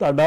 ਤੁਹਾਡਾ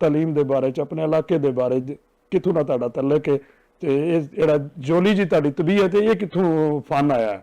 ਤਾਲੀਮ ਦੇ ਬਾਰੇ ਚ, ਆਪਣੇ ਇਲਾਕੇ ਦੇ ਬਾਰੇ ਕਿੱਥੋਂ ਦਾ ਤੁਹਾਡਾ ਤਲਕ ਹੈ ਤੇ ਇਹ ਜਿਹੜਾ ਜੋਲੀ ਜੀ ਤੁਹਾਡੀ ਤਬੀਅਤ ਹੈ ਇਹ ਕਿੱਥੋਂ ਫਨ ਆਇਆ ਹੈ?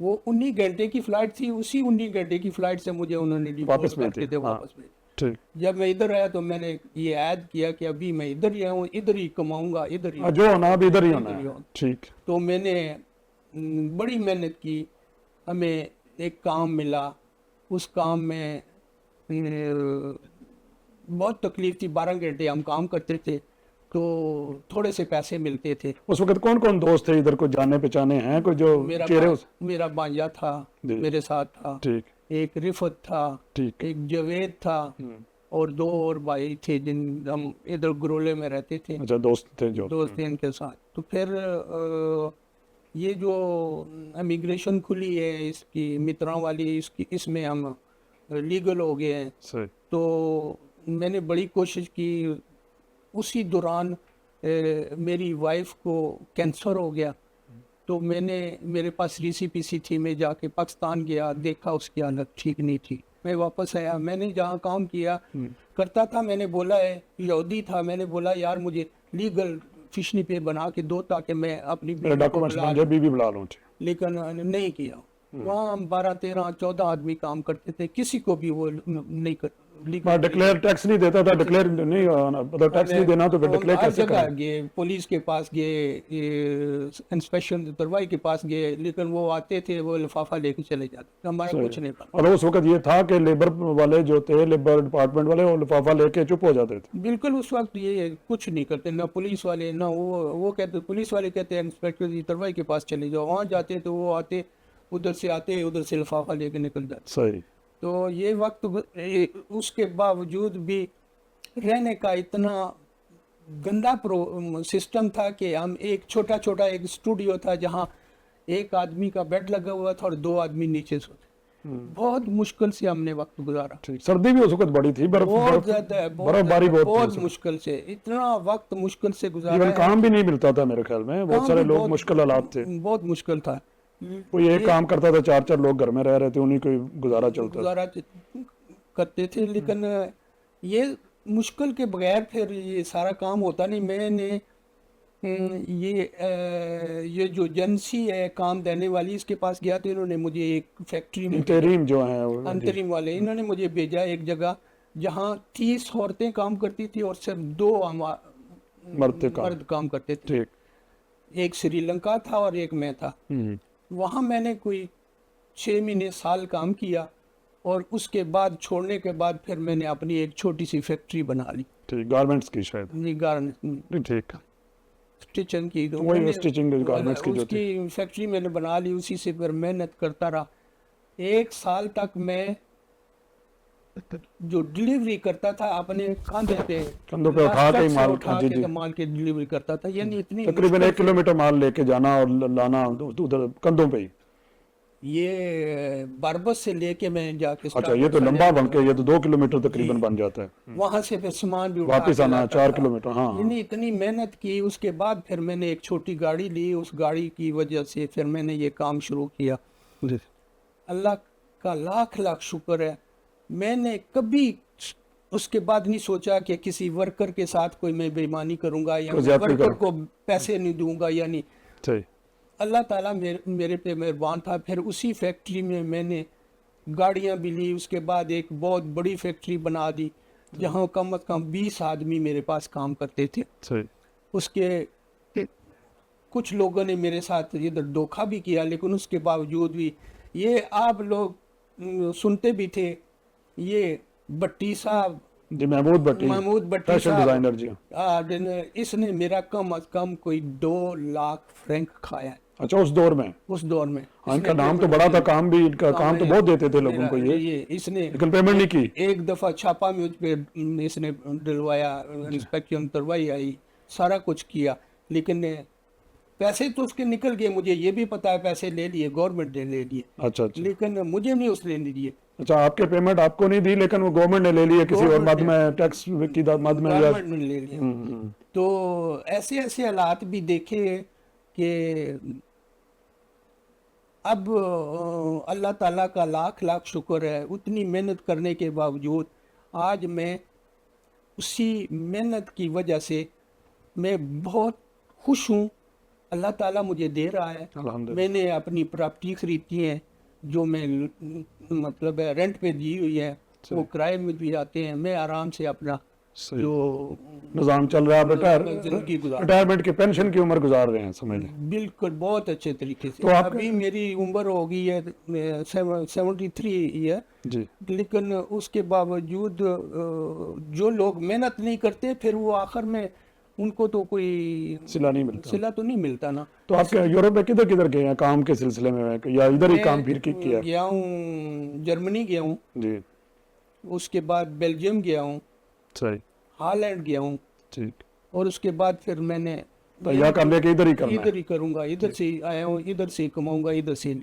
وہ 19 گھنٹے کی فلائٹ تھی, اسی 19 گھنٹے کی فلائٹ سے مجھے انہوں نے واپس کر کے بھیج تھے دیا. واپس بھیج. ٹھیک. جب میں ادھر آیا تو میں نے یہ عہد کیا کہ ابھی میں ادھر ہی ہوں, ادھر ہی کماؤں گا, ادھر ہی جو ہونا اب ادھر ہی ہونا ہے. ٹھیک. تو میں نے بڑی محنت کی, ہمیں ایک کام ملا, اس کام میں بہت تکلیف تھی, 12 گھنٹے ہم کام کرتے تھے تو تھوڑے سے پیسے ملتے تھے. اس وقت کون کون دوست تھے ادھر, کوئی جانے پہچانے ہیں, کوئی جو چہرے؟ میرا بانجا تھا میرے ساتھ تھا, ٹھیک. ایک رفت تھا, ٹھیک. ایک جاوید تھا, اور 2 اور بھائی تھے جن ہم ادھر گرولے میں رہتے تھے. اچھا, دوست تھے جو دوست تھے ان کے ساتھ. تو پھر یہ جو امیگریشن کھلی ہے اس کی متراں والی, اس میں ہم لیگل ہو گئے ہیں. صحیح. تو میں نے بڑی کوشش کی. اسی دوران میری وائف کو کینسر ہو گیا, تو میرے پاس ریسیپی تھی, میں جا کے پاکستان گیا, دیکھا اس کی حالت ٹھیک نہیں تھی. میں واپس آیا, میں نے جہاں کام کیا کرتا تھا, میں نے بولا ہے یہودی تھا, میں نے بولا یار مجھے لیگل فشنی پہ بنا کے دو تاکہ میں اپنی ڈاکومنٹس بن جائے, بیوی بلا لوں. لیکن نہیں کیا. وہاں 12 13 14 آدمی کام کرتے تھے, کسی کو بھی وہ نہیں ڈکلیئر ٹیکس نہیں دیتا تھا, ڈکلیئر نہیں, مطلب ٹیکس نہیں دینا تو پھر ڈکلیئر کیسے کریں؟ گئے پولیس کے پاس گئے, انسپیکشن دروائی کے پاس گئے, لیکن وہ آتے تھے وہ لفافہ لے کے چلے جاتے, ہمارا کچھ نہیں پتا. اور اس وقت یہ تھا کہ لیبر والے جو تھے, لیبر ڈپارٹمنٹ والے, وہ لفافہ لے کے چپ ہو جاتے تھے. بالکل اس وقت یہ کچھ نہیں کرتے, نہ پولیس والے, نہ وہ کہتے, پولیس والے کہتے ہیں انسپیکٹر جی دروائی کے پاس چلے جاؤ, وہاں جاتے تو وہ آتے, ادھر سے لفافہ لے کے نکل جاتے. صحیح. تو یہ وقت, اس کے باوجود بھی رہنے کا اتنا گندا سسٹم تھا کہ ہم ایک چھوٹا ایک اسٹوڈیو تھا جہاں ایک آدمی کا بیڈ لگا ہوا تھا اور 2 آدمی نیچے سوتے. بہت مشکل سے ہم نے وقت گزارا. سردی بھی اس وقت بڑی تھی, بہت زیادہ, بہت مشکل سے, اتنا وقت مشکل سے گزارا. کام بھی نہیں ملتا تھا میرے خیال میں, بہت سارے لوگ, مشکل حالات تھے, بہت مشکل تھا. کوئی ایک کام کرتا تھا, 4 لوگ گھر میں رہ رہے تھے, انہیں کوئی گزارا چلتا کرتے تھے. لیکن یہ مشکل کے بغیر پھر یہ سارا کام ہوتا نہیں. میں نے یہ جو ایجنسی ہے کام دینے والی, اس کے پاس گیا تو انہوں نے مجھے ایک فیکٹری میں, انتریم جو ہیں انتریم والے, انہوں نے مجھے بھیجا ایک جگہ جہاں 30 عورتیں کام کرتی تھی اور صرف 2 مرد کام کرتے تھے. ایک سری لنکا تھا اور ایک میں تھا. وہاں میں نے کوئی 6 مہینے سال کام کیا, اور اس کے بعد چھوڑنے کے بعد پھر میں نے اپنی ایک چھوٹی سی فیکٹری بنا لی. گارمنٹس کی شاید. ٹھیک. اسٹیچنگ کی, گارمنٹس کی جو تھی فیکٹری میں نے بنا لی. اسی سے پھر محنت کرتا رہا. 1 سال تک میں جو ڈلیوری کرتا تھا اپنے کندھوں پہ اٹھا کے مال کے ڈلیوری کرتا تھا. یعنی اتنی تقریباً 1 کلومیٹر مال لے کے جانا اور لانا ادھر کندھوں پہ ہی. یہ باربس سے لے کے میں جا کے, اچھا یہ تو لمبا بن کے, یہ تو 2 کلومیٹر تقریباً بن جاتا ہے. وہاں سے پھر سامان بھی واپس آنا 4 کلومیٹر. ہاں, یعنی اتنی محنت کی. اس کے بعد پھر میں نے ایک چھوٹی گاڑی لی, اس گاڑی کی وجہ سے پھر میں نے یہ کام شروع کیا. اللہ کا لاکھ لاکھ شکر ہے, میں نے کبھی اس کے بعد نہیں سوچا کہ کسی ورکر کے ساتھ کوئی میں بےایمانی کروں گا یا ورکر کو پیسے نہیں دوں گا. یعنی اللہ تعالیٰ میرے پہ مہربان تھا. پھر اسی فیکٹری میں نے گاڑیاں بھی لی. اس کے بعد ایک بہت بڑی فیکٹری بنا دی جہاں کم از کم 20 آدمی میرے پاس کام کرتے تھے. اس کے کچھ لوگوں نے میرے ساتھ ادھر دھوکہ بھی کیا, لیکن اس کے باوجود بھی یہ آپ لوگ سنتے بھی تھے, یہ بٹی صاحب, محمود بٹی صاحب, اس نے میرا کم از کم کوئی 2 لاکھ فرینک کھایا. اچھا اس دور میں ان کا نام تو بڑا تھا, کام بھی, ان کا کام تو بہت دیتے تھے لوگوں کو. یہ اس نے لیکن پیمنٹ نہیں کی. ایک دفعہ چھاپا مجھ پہ اس نے ڈلوایا, انسپیکشن کروائی آئی, سارا کچھ کیا, لیکن پیسے تو اس کے نکل گئے. مجھے یہ بھی پتا ہے پیسے لے لیے, گورنمنٹ نے لے لیے. اچھا, لیکن مجھے نہیں اس نے دیے. اچھا, آپ کے پیمنٹ آپ کو نہیں دی, لیکن وہ گورنمنٹ نے لے لیے کسی اور مد میں, ٹیکس کی مد میں گورنمنٹ نے لے لیا. تو ایسے حالات بھی دیکھے کہ اب اللہ تعالیٰ کا لاکھ لاکھ شکر ہے, اتنی محنت کرنے کے باوجود آج میں اسی محنت کی وجہ سے میں بہت خوش ہوں اللہ تعالیٰ مجھے دے رہا ہے. الحمدللہ. میں نے اپنی پراپرٹی خریدی ہے جو میں مطلب رینٹ پہ دی ہوئی ہے, وہ کرائے میں بھی آتے ہیں. میں آرام سے اپنا صحیح جو نظام چل رہا ہے, زندگی گزار ریٹائرمنٹ کی پینشن کی عمر گزار رہے ہیں سمجھ لیں. بالکل بہت اچھے طریقے سے. تو آپ ابھی میری عمر ہو گئی ہے 73 ایئر, جی لیکن اس کے باوجود جو لوگ محنت نہیں کرتے پھر وہ آخر میں ان کو تو کوئی صلہ نہیں ملتا. صلہ تو نہیں ملتا نا. تو آپ یورپ میں کدھر کدھر گئے ہیں کام کے سلسلے میں, یا ادھر ہی کام پھر کیا؟ میں گیا ہوں, جرمنی گیا ہوں, جی اس کے بعد بیلجیم گیا ہوں, صحیح ہالینڈ گیا ہوں, ٹھیک. اور اس کے بعد پھر میں نے تو یا کر لے کے ادھر ہی کرنا ہے. ادھر ہی کروں گا, ادھر سے آیا ہوں, ادھر سے کماؤں گا, ادھر سے.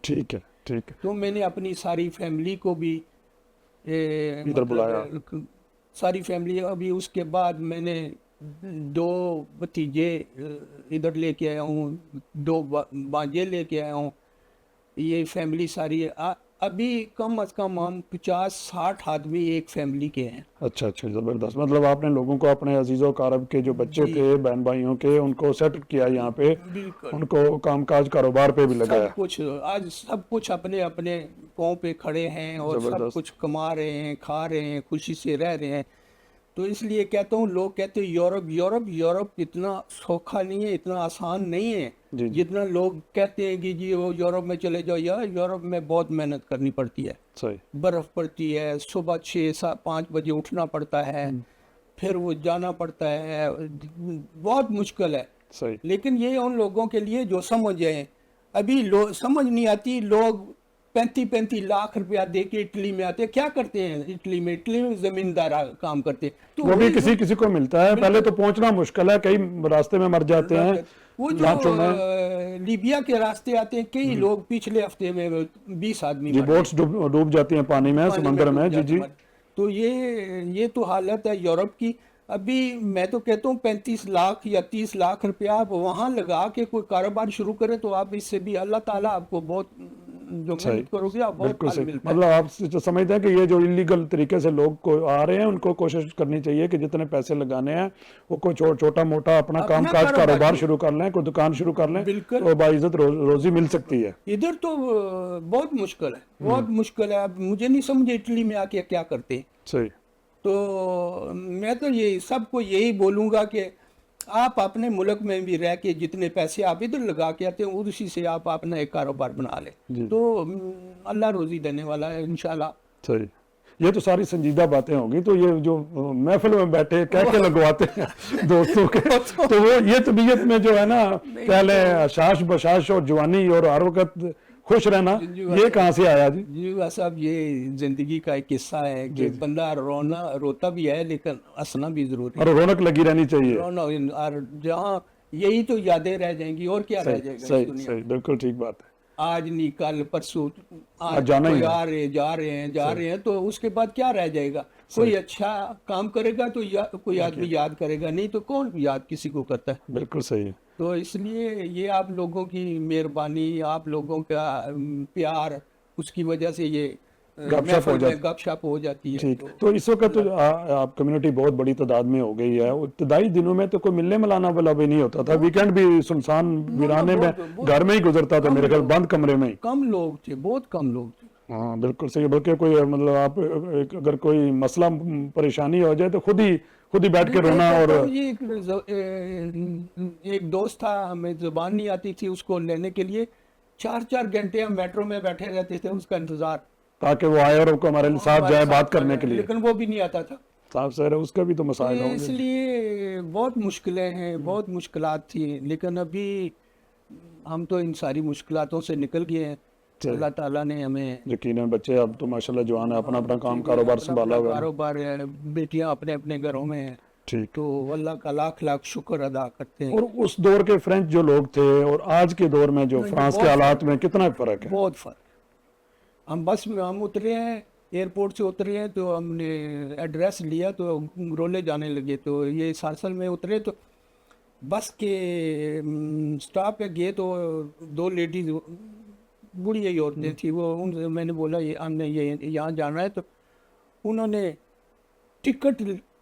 ٹھیک ہے ٹھیک ہے. تو میں نے اپنی ساری فیملی کو بھی ادھر بلایا. ساری فیملی. ابھی اس کے بعد میں نے 2 بھتیجے ادھر لے کے آیا ہوں, 2 بانجے لے کے آیا ہوں. یہ فیملی ساری ہے. ابھی کم از کم ہم 50-60 آدمی ایک فیملی کے ہیں. اچھا اچھا زبردست. مطلب آپ نے لوگوں کو اپنے عزیز و اقارب کے جو بچے تھے, بہن بھائیوں کے, ان کو سیٹ کیا یہاں پہ, بالکل ان کو کام کاج کاروبار پہ بھی لگایا. سب کچھ آج سب کچھ اپنے اپنے پاؤں پہ کھڑے ہیں اور سب کچھ کما رہے ہیں, کھا رہے ہیں, خوشی سے رہ رہے ہیں. تو اس لیے کہتا ہوں, لوگ کہتے ہیں یورپ اتنا سوکھا نہیں ہے, اتنا آسان نہیں ہے جتنا لوگ کہتے ہیں کہ جی وہ یورپ میں چلے جاؤ. یورپ میں بہت محنت کرنی پڑتی ہے. صحیح. برف پڑتی ہے, صبح 6-5 بجے اٹھنا پڑتا ہے, پھر وہ جانا پڑتا ہے, بہت مشکل ہے. صحیح. لیکن یہ ان لوگوں کے لیے جو سمجھ جائیں. ابھی سمجھ نہیں آتی, لوگ 35 لاکھ روپیہ دے کے اٹلی میں آتے ہیں. کیا کرتے ہیں اٹلی میں زمیندار کام کرتے ہیں. تو وہ بھی کسی کسی کو ملتا ہے, پہلے تو پہنچنا مشکل ہے, کئی راستے میں مر جاتے ہیں. وہ جو لیبیا کے راستے آتے ہیں, کئی لوگ پچھلے ہفتے میں 20 آدمی جی بوٹس ڈوب جاتی ہیں پانی میں, سمندر میں. جی جی. تو یہ تو حالت ہے یورپ کی. ابھی میں تو کہتا ہوں 35 لاکھ یا 30 لاکھ روپیہ آپ وہاں لگا کے کوئی کاروبار شروع کریں تو آپ اس سے بھی اللہ تعالیٰ آپ کو بہت جو محنت کرو گے آپ بہت پھل ملتا ہے. مطلب آپ سمجھتے ہیں کہ یہ جو انلیگل طریقے سے لوگ کو آ رہے ہیں, ان کو کوشش کرنی چاہیے کہ جتنے پیسے لگانے ہیں وہ کوئی چھوٹا موٹا اپنا کام کاج کاروبار شروع کر لیں, کوئی دکان شروع کر لیں, تو باعزت روزی مل سکتی ہے. ادھر تو بہت مشکل ہے, بہت مشکل ہے. اب مجھے نہیں سمجھ اٹلی میں آ کے کیا کرتے ہیں. صحیح. تو میں تو یہ سب کو یہی بولوں گا کہ آپ اپنے ملک میں بھی رہ کے جتنے پیسے آپ ادھر لگا کے آتے ہیں اسی سے آپ اپنا ایک کاروبار بنا لیں, تو اللہ روزی دینے والا ہے انشاءاللہ. صحیح. یہ تو ساری سنجیدہ باتیں ہوں گی. تو یہ جو محفل میں بیٹھے کہہ کے لگواتے ہیں دوستوں کے, تو وہ یہ طبیعت میں جو ہے نا پہلے شاش بشاش اور جوانی اور ہر وقت خوش رہنا, یہ کہاں سے آیا؟ جی صاحب, یہ زندگی کا ایک قصہ ہے کہ بندہ روتا بھی ہے لیکن ہنسنا بھی ضروری ہے, اور رونق لگی رہنی چاہیے. اور جہاں یہی تو یادیں رہ جائیں گی, اور کیا رہ جائے گا. صحیح بالکل ٹھیک بات ہے. آج نہیں کل پرسوں جانا ہی جا رہے ہیں, تو اس کے بعد کیا رہ جائے گا. کوئی اچھا کام کرے گا تو کوئی آدمی یاد کرے گا, نہیں تو کون یاد کسی کو کرتا ہے. بالکل صحیح ہے. تو اس لیے یہ آپ لوگوں کی مہربانی, آپ لوگوں کا پیار, اس کی وجہ سے یہ گپ شپ ہو جاتی ہے. ٹھیک. تو اس وقت آپ کمیونٹی بہت بڑی تعداد میں ہو گئی ہے. ابتدائی دنوں میں تو کوئی ملنے ملانا والا بھی نہیں ہوتا تھا, ویکینڈ بھی سنسان ویرانے میں گھر میں ہی گزرتا تھا میرے خیال, بند کمرے میں ہی. کم لوگ تھے, بہت کم لوگ تھے. ہاں بالکل صحیح. بلکہ کوئی مطلب آپ اگر کوئی مسئلہ پریشانی ہو جائے تو خود ہی بیٹھ کے رونا. اور ایک دوست تھا, ہمیں زبان نہیں آتی تھی, اس کو لینے کے لیے 4 گھنٹے ہم میٹرو میں بیٹھے رہتے تھے, اس کا انتظار, تاکہ وہ آئے اور ہمارے ساتھ جائے بات کرنے کے لیے. لیکن وہ بھی نہیں آتا تھا. صاحب سر اس کا بھی تو مسائل ہوں گے. اس لیے بہت مشکلیں ہیں, بہت مشکلات تھی, لیکن ابھی ہم تو ان ساری مشکلاتوں سے نکل گئے ہیں. اللہ تعالیٰ نے ہمیں یقیناً بچے اب تو ماشاءاللہ جوان ہے, اپنا کام کاروبار سنبھالا ہوا ہے. کاروبار ہے, بیٹیاں اپنے گھروں میں ہیں. ٹھیک. تو اللہ کا لاکھ شکر ادا کرتے ہیں. اور اس دور کے فرینچ جو لوگ تھے اور آج کے دور میں جو فرانس کے حالات میں کتنا فرق ہے؟ بہت فرق. ہم بس میں ہم اترے ہیں, ایئرپورٹ سے اترے ہیں, تو ہم نے ایڈریس لیا تو رولے جانے لگے. تو یہ سارسل میں اترے تو بس کے سٹاپ پہ گئے تو 2 لیڈیز بڑی ہی عورتیں تھیں, وہ ان سے میں نے بولا ہم نے یہ یہاں جانا ہے, تو انہوں نے ٹکٹ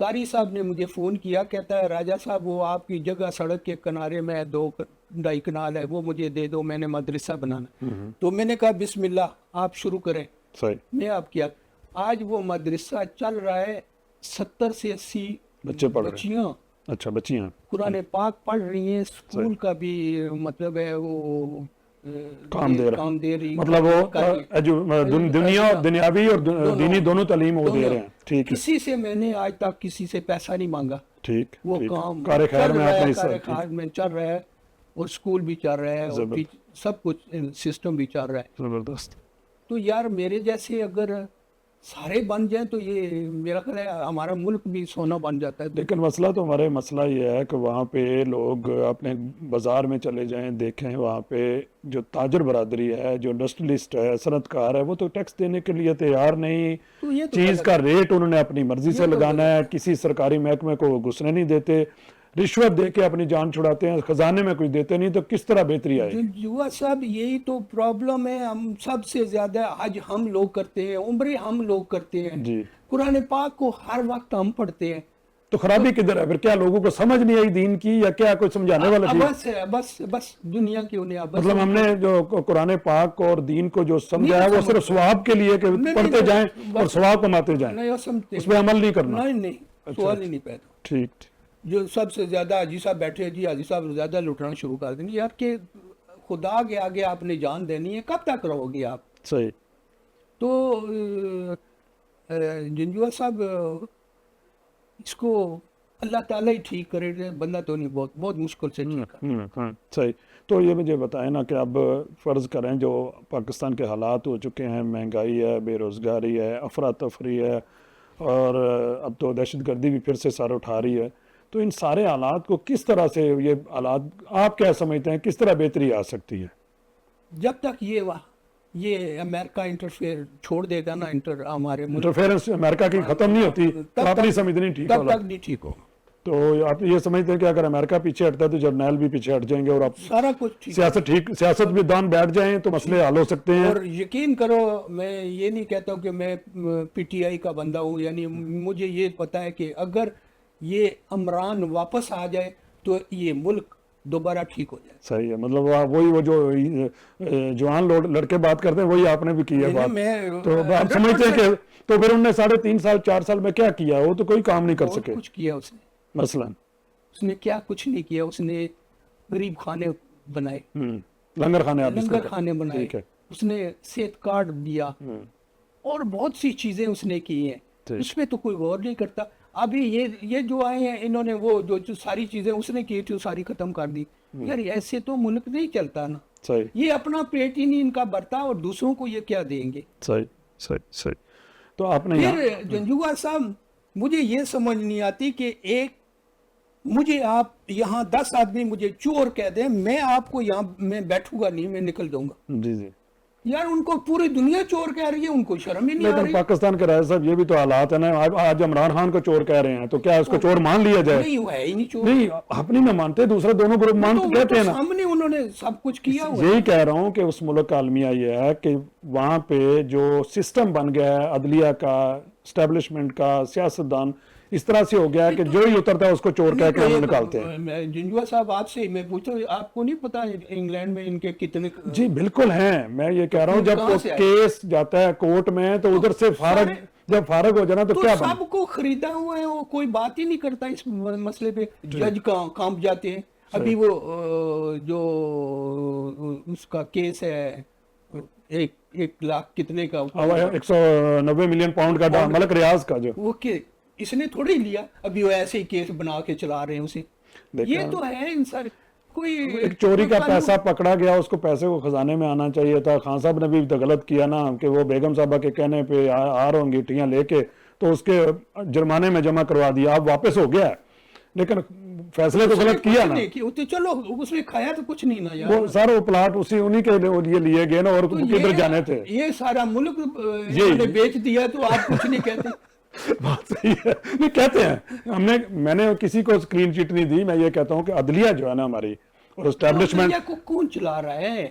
قاری صاحب نے مجھے فون کیا, کہتا ہے راجہ صاحب وہ آپ کی جگہ سڑک کے کنارے میں 2.5 کنال ہے, وہ مجھے دے دو, میں نے مدرسہ بنانا. تو میں نے کہا بسم اللہ آپ شروع کریں. صحیح. میں آپ کیا, آج وہ مدرسہ چل رہا ہے, 70 سے 80 بچے پڑھ رہے ہیں. بچیاں اچھا بچیاں قرآن پاک پڑھ رہی ہیں, اسکول کا بھی مطلب ہے وہ کام دے رہی, مطلب وہ دنیاوی اور دینی دونوں تعلیم وہ دے رہے ہیں. ٹھیک ہے. کسی سے میں نے آج تک کسی سے پیسہ نہیں مانگا. ٹھیک. وہ کام کار خیر میں آپ نے کار خیر میں چل رہا ہے, اور اسکول بھی چل رہا ہے, اور سب کچھ سسٹم بھی چل رہا ہے. زبردست. تو یار میرے جیسے اگر سارے بن جائیں تو یہ میرا خیال ہے ہمارا ملک بھی سونا بن جاتا ہے. لیکن مسئلہ تو ہمارے مسئلہ یہ ہے کہ وہاں پہ لوگ اپنے بازار میں چلے جائیں, دیکھیں وہاں پہ جو تاجر برادری ہے, جو انڈسٹریلسٹ ہے, صنعت کار ہے, وہ تو ٹیکس دینے کے لیے تیار نہیں. چیز کا ریٹ انہوں نے اپنی مرضی سے لگانا ہے, کسی سرکاری محکمے کو وہ گھسنے نہیں دیتے, رشوت دے کے اپنی جان چھڑاتے ہیں, خزانے میں کچھ دیتے نہیں, تو کس طرح بہتری آئے؟ جوا صاحب یہی تو پرابلم ہے. ہم سب سے زیادہ حج ہم لوگ کرتے ہیں, عمرے ہم لوگ کرتے ہیں, جی. قرآن پاک کو ہر وقت ہم پڑھتے ہیں. تو خرابی کدھر ہے پھر؟ کیا لوگوں کو سمجھ نہیں آئی دین کی, یا کیا کوئی سمجھانے والا چیز؟ بس دنیا کی انہیں مطلب ہم نے جو قرآن پاک اور دین کو جو سمجھا ہے وہ صرف ثواب کے لیے کہ پڑھتے جائیں اور ثواب کماتے جائیں, اس پہ عمل نہیں کرنا. نہیں سوال ہی نہیں پیدا. ٹھیک. جو سب سے زیادہ حاجی صاحب بیٹھے ہیں, جی حاجی صاحب زیادہ لٹنا شروع کر دیں گے. یار کہ خدا کے آگے آپ نے جان دینی ہے, کب تک رہو گے آپ؟ صحیح. تو جنجوا صاحب اس کو اللہ تعالیٰ ہی ٹھیک کرے, بندہ تو نہیں, بہت مشکل سے ٹھیک کرے. صحیح. تو یہ مجھے بتائیں نا کہ اب فرض کریں جو پاکستان کے حالات ہو چکے ہیں, مہنگائی ہے, بے روزگاری ہے, افراتفری ہے, اور اب تو دہشت گردی بھی پھر سے سر اٹھا رہی ہے, تو ان سارے حالات کو کس طرح سے, یہ حالات آپ کیا سمجھتے ہیں کس طرح بہتری آ سکتی ہے؟ جب تک یہ امریکہ انٹرفیئر چھوڑ دے گا نا, ہمارے انٹرفیئرنس امریکہ کی ختم نہیں ہوتی, آپ نہیں سمجھتے ٹھیک تب تک نہیں ٹھیک ہو. تو آپ یہ سمجھتے ہیں کہ اگر امریکہ پیچھے ہٹتا ہے تو جرنیل بھی پیچھے ہٹ جائیں گے, اور آپ سارا کچھ سیاست بھی دان بیٹھ جائیں تو مسئلے حل ہو سکتے ہیں؟ اور یقین کرو میں یہ نہیں کہتا ہوں کہ میں پی ٹی آئی کا بندہ ہوں, یعنی مجھے یہ پتا ہے کہ اگر یہ عمران واپس آ جائے تو یہ ملک دوبارہ ٹھیک ہو جائے. صحیح ہے. مطلب وہی وہ جو جوان لڑکے بات کرتے ہیں وہی آپ نے بھی کی ہے بات. تو آپ سمجھتے ہیں کہ تو پھر انہوں نے 3.5 سال 4 سال میں کیا کیا؟ وہ تو کوئی کام نہیں کر سکے. کچھ کیا اس نے, مثلا اس نے کیا کچھ نہیں کیا. اس نے غریب خانے بنائے, لنگر خانے بنائے, اس نے صحت کارڈ دیا, اور بہت سی چیزیں اس نے کی ہیں. اس پہ تو کوئی غور نہیں کرتا. ابھی یہ جو آئے ہیں انہوں نے وہ جو ساری چیزیں اس نے کی تھی وہ ساری ختم کر دی. یار ایسے تو ملک نہیں چلتا نا. صحیح. یہ اپنا پیٹ ہی نہیں ان کا بھرتا, اور دوسروں کو یہ کیا دیں گے. صحیح. تو آپ نے پھر جنجوا صاحب مجھے یہ سمجھ نہیں آتی کہ مجھے آپ یہاں 10 آدمی مجھے چور کہہ دیں, میں آپ کو یہاں میں بیٹھوں گا نہیں, میں نکل جاؤں گا. جی. یار ان کو پوری دنیا چور کہہ رہی ہے, ان کو شرم ہی نہیں آ رہی. لیکن پاکستان کے راجہ صاحب یہ بھی تو حالات ہیں نا, آج عمران خان کو چور کہہ رہے ہیں, تو کیا اس کو چور مان لیا جائے؟ نہیں, وہ ہے ہی نہیں چور. نہیں, اپنی نہ مانتے, دوسرے دونوں گروپ مانتے کہتے ہیں نا. سامنے انہوں نے سب کچھ کیا ہوا. یہی کہہ رہا ہوں کہ اس ملک کا المیہ یہ ہے کہ وہاں پہ جو سسٹم بن گیا ہے عدلیہ کا, اسٹیبلشمنٹ کا, سیاستدان اس طرح سے ہو گیا ہے کہ جو ہی اترتا ہے اس کو چور کہہ کے ہم نکالتے ہیں. جنجوا صاحب آپ سے میں پوچھتا ہوں, آپ کو نہیں پتا انگلینڈ میں ان کے کتنے؟ جی بالکل ہیں. میں یہ کہہ رہا ہوں جب کیس جاتا ہے کورٹ میں تو ادھر سے جب فارغ ہو جانا تو کیا بنے؟ سب کو خریدا ہوا ہے, وہ کوئی بات ہی نہیں کرتا اس مسئلے پہ. جج کانپ جاتے ہیں. ابھی وہ جو اس کا کیس ہے 1 لاکھ کتنے کا, 190 ملین پاؤنڈ کا, ملک ریاض کا, جو وہ اس نے تھوڑی لیا, ابھی وہ ایسے ہی کیس بنا کے چلا رہے ہیں اسے. یہ تو ہے انسان. کوئی ایک چوری کا پیسہ پکڑا گیا, اس کو پیسے کو خزانے میں آنا چاہیے تھا. خان صاحب نے بھی تو غلط کیا نا کہ وہ بیگم صاحبہ کے کہنے پہ آ رہا ہوں انگیٹیاں لے کے تو اس کے جرمانے میں جمع کروا دیا, اب واپس ہو گیا, لیکن فیصلے تو غلط کیا نا. چلو اس نے کھایا تو کچھ نہیں نا یار. وہ سارے پلاٹ انہی کے لیے گئے نا, اور کدھر جانے تھے. یہ سارا ملک نے بیچ دیا تو آپ کچھ نہیں کہتے. بات صحیح ہے, نہیں کہتے ہیں. میں نے کسی کو اسکرین شیٹ نہیں دی. میں یہ کہتا ہوں کہ عدلیہ جو ہے نا ہماری, اور اسٹیبلشمنٹ کو کون چلا رہا ہے؟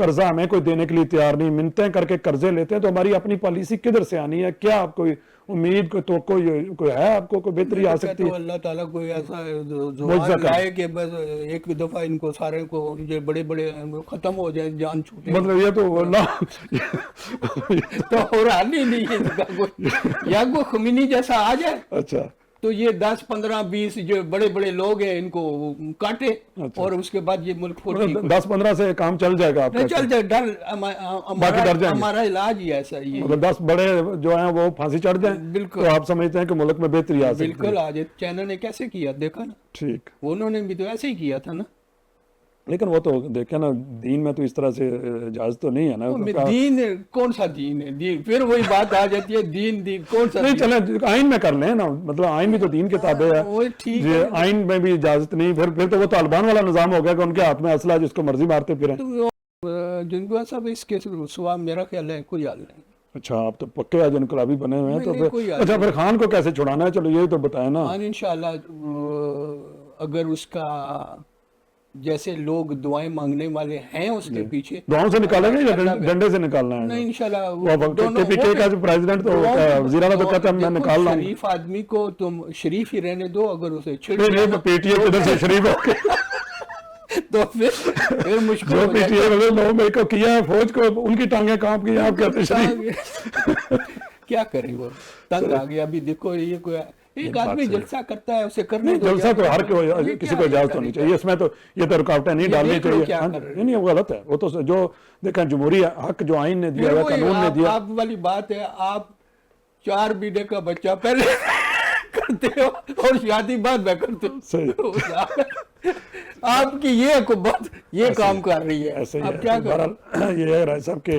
قرضہ ہمیں کوئی دینے کے لیے تیار نہیں, منتیں کر کے قرضے لیتے ہیں, تو ہماری اپنی پالیسی کدھر سے آنی ہے؟ کیا آپ کوئی امید کوئی ہے آپ کو کوئی بہتری آ سکتی ہے؟ اللہ تعالیٰ کوئی ایسا زبان لائے کہ بس ایک دفعہ ان کو سارے کو یہ بڑے بڑے ختم ہو جائیں, جان چھوٹے. مطلب یہ تو اللہ تو ہو رہا نہیں ہے یا کوئی خمینی جیسا آ جائے اچھا تو یہ 10 15 20 جو بڑے بڑے لوگ ہیں ان کو کاٹے, اور اس کے بعد یہ ملک 10-15 سے کام چل جائے گا آپ کا؟ چل جائے. ڈر ہمارا علاج ہی ایسا ہی ہے. مطلب 10 بڑے جو ہیں وہ پھانسی چڑھ جائیں بالکل, تو آپ سمجھتے ہیں کہ ملک میں بہتری آ سکتی ہے؟ بالکل آ جائے. چائنا نے کیسے کیا دیکھا نا, ٹھیک. انہوں نے بھی تو ایسے ہی کیا تھا نا. لیکن وہ تو دیکھیں نا, دین میں تو اس طرح سے اجازت تو نہیں ہے نا. دین کون سا دین ہے؟ دین پھر وہی بات آ جاتی ہے, دین کون سا نہیں. چلیں آئین میں کر لیں نا, مطلب آئین بھی تو دین کی تابع ہے, آئین میں بھی اجازت نہیں. پھر تو وہ طالبان والا نظام ہو گیا کہ ان کے ہاتھ میں اسلحہ جس کو مرضی مارتے پھریں. جنگوا صاحب اس کے سوا میرا خیال ہے کوئی حل نہیں. اچھا آپ تو پکے آج انقلابی بنے ہوئے ہیں, تو پھر اچھا پھر خان کو کیسے چھڑانا ہے؟ چلو یہ تو بتائیں نا. خان انشاءاللہ اگر اس کا جیسے لوگ دعائیں مانگنے والے ہیں اس کے پیچھے, دعاؤں سے نکالیں گے یا ڈنڈے سے نکالنا ہے؟ نہیں انشاءاللہ. KPK کا پریزیڈنٹ تو وزیر اعلیٰ تو کہتا ہے میں نکال رہا ہوں. شریف آدمی کو تم شریف ہی رہنے دو, اگر اسے چھڑ نہیں پی ٹی اے کدھر سے شریف ہو کے تو پھر مشکل جو پی ٹی اے والے لوگوں میں کو کیا ہے فوج کو, ان کی ٹانگیں کانپ گئی, آپ کہتے شریف. کیا کریں, وہ تنگ آ گیا. ابھی دیکھو یہ کوئی ایک آدمی جلسہ کرتا ہے, اسے کرنے دو. جلسہ تو ہر کسی کو اجازت ہونی چاہیے, اس میں تو یہ تو رکاوٹیں نہیں ڈالنی چاہیے. نہیں وہ غلط ہے, وہ تو جو دیکھیں جمہوری حق جو آئین نے دیا ہے, قانون نے دیا. آپ والی بات ہے, آپ 4 مہینے کا بچہ پہلے کرتے ہو اور شادی بعد میں کرتے ہو. آپ کی یہ حکومت یہ کام کر رہی ہے. اب کیا کریں؟ یہ ہے رائے صاحب کہ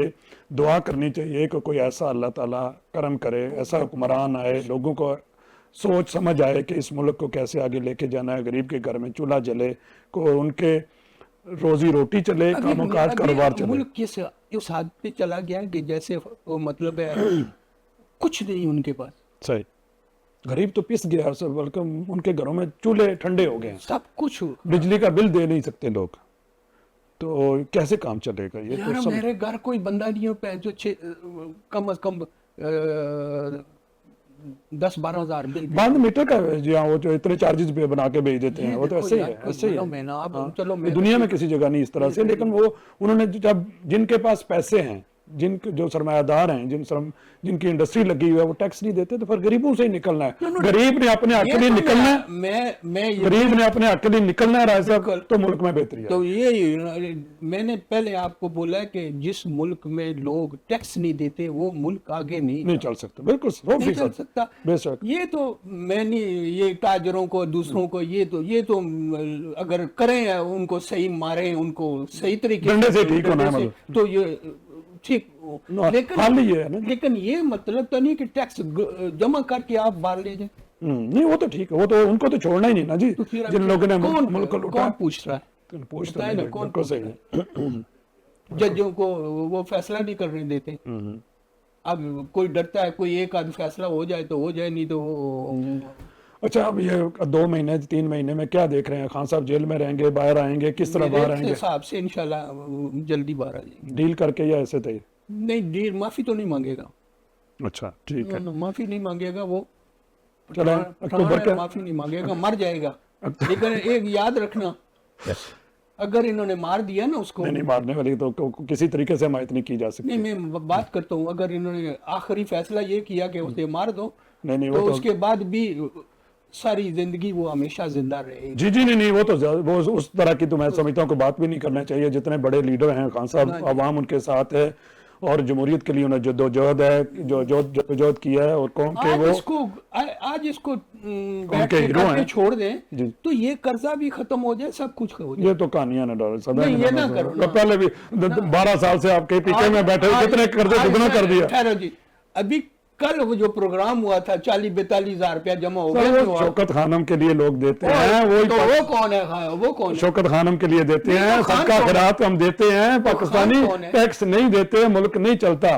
دعا کرنی چاہیے کہ کوئی ایسا اللہ تعالیٰ کرم کرے, ایسا حکمران آئے, لوگوں کو سوچ سمجھ آئے کہ اس ملک کو کیسے آگے لے کے جانا ہے. غریب کے گھر میں چولہا جلے, کو ان کے روزی روٹی چلے, کام و کاج کاروبار چلے. ملک اس حد پہ چلا گیا کہ جیسے وہ مطلب ہے کچھ نہیں ان کے پاس. صحیح. غریب تو پس گیا, بلکہ ان کے گھروں میں چولہے ٹھنڈے ہو گئے, سب کچھ. بجلی کا بل دے نہیں سکتے لوگ, تو کیسے کام چلے گا؟ یہ تو میرے گھر کوئی بندہ نہیں ہو جو کم از کم 10-12 ہزار بل. باندھ میٹر کا جی ہاں, وہ جو اتنے چارجز پہ بنا کے بھیج دیتے ہیں, وہ تو ایسے ہی ہے. ایسے ہی ہے دنیا میں کسی جگہ نہیں اس طرح سے. لیکن وہ انہوں نے جب جن کے پاس پیسے ہیں, جو سرمایہ دار ہیں, جن کی انڈسٹری لگی ہوئی ہے, وہ ٹیکس نہیں دیتے, تو پھر غریبوں سے ہی نکلنا ہے. غریب نے اپنے حق کے لیے نکلنا ہے, غریب نے اپنے حق کے لیے نکلنا ہے رائے صاحب, تو ملک میں بہتری ہے. تو یہ میں نے پہلے آپ کو بولا کہ جس ملک میں لوگ ٹیکس نہیں دیتے وہ ملک آگے نہیں چل سکتا. بالکل نہیں چل سکتا. یہ تو میں نہیں, یہ تاجروں کو دوسروں کو یہ تو اگر کریں ان کو صحیح ماریں, ان کو صحیح طریقے سے ٹھیک ہونا ہے, تو یہ ٹھیک. لیکن یہ مطلب تو نہیں کہ ٹیکس جمع کر کے آپ باہر لے جائیں. نہیں وہ تو ٹھیک ہے, وہ تو ان کو تو چھوڑنا ہی نہیں نا جی. جن لوگوں نے ملک کو لوٹا, کون پوچھ رہا ہے؟ کون صحیح ہے؟ ججوں کو وہ فیصلہ نہیں کرنے دیتے. اب کوئی ڈرتا ہے کوئی ایک آدھ فیصلہ ہو جائے تو ہو جائے, نہیں تو اچھا. اب یہ 2 مہینے 3 مہینے میں کیا دیکھ رہے ہیں؟ خان صاحب جیل میں رہیں گے, باہر آئیں گے, کس طرح باہر آئیں گے؟ حساب سے انشاءاللہ جلدی باہر آ جائیں گے. ڈیل کر کے یا ایسے تھے؟ نہیں ڈیل, معافی تو نہیں مانگے گا. اچھا ٹھیک ہے, معافی نہیں مانگے گا وہ. معافی نہیں مانگے گا, مر جائے گا. لیکن ایک یاد رکھنا, اگر انہوں نے مار دیا نا اس کو, نہیں مارنے والی تو کسی طریقے سے حمایت نہیں کی جا سکتی. نہیں میں بات کرتا ہوں, اگر انہوں نے آخری فیصلہ یہ کیا کہ اسے مار دو, تو اس کے بعد بھی ساری زندگی وہ ہمیشہ زندہ رہے. جی نہیں, وہ اس طرح کی تو میں سمجھتا ہوں کہ بات بھی نہیں کرنا چاہیے. جتنے بڑے لیڈر ہیں خان صاحب, عوام ان کے ساتھ ہے, اور جمہوریت کے لیے انہوں نے جدوجہد ہے, جدوجہد کیا ہے, اور قوم کے وہ آج اس کو بیٹھ کے چھوڑ دیں تو یہ قرضہ بھی ختم ہو جائے, سب کچھ ہو جائے. یہ تو کہانیاں نہ ڈالیں سب. یہ نہ کرو, پہلے بھی 12 سال سے آپ KPK میں بیٹھے, کتنے قرضے دگنا کر دیا. ٹھہرو جی, ابھی کل وہ جو پروگرام ہوا تھا 40-42 ہزار روپیہ جمع ہو گیا. شوکت خانم کے لیے لوگ دیتے ہیں. وہ کون ہے؟ وہ کون ہے؟ شوکت خانم کے لیے دیتے ہیں, صدقہ خیرات ہم دیتے ہیں. پاکستانی ٹیکس نہیں دیتے, ملک نہیں چلتا.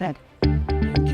Thank you.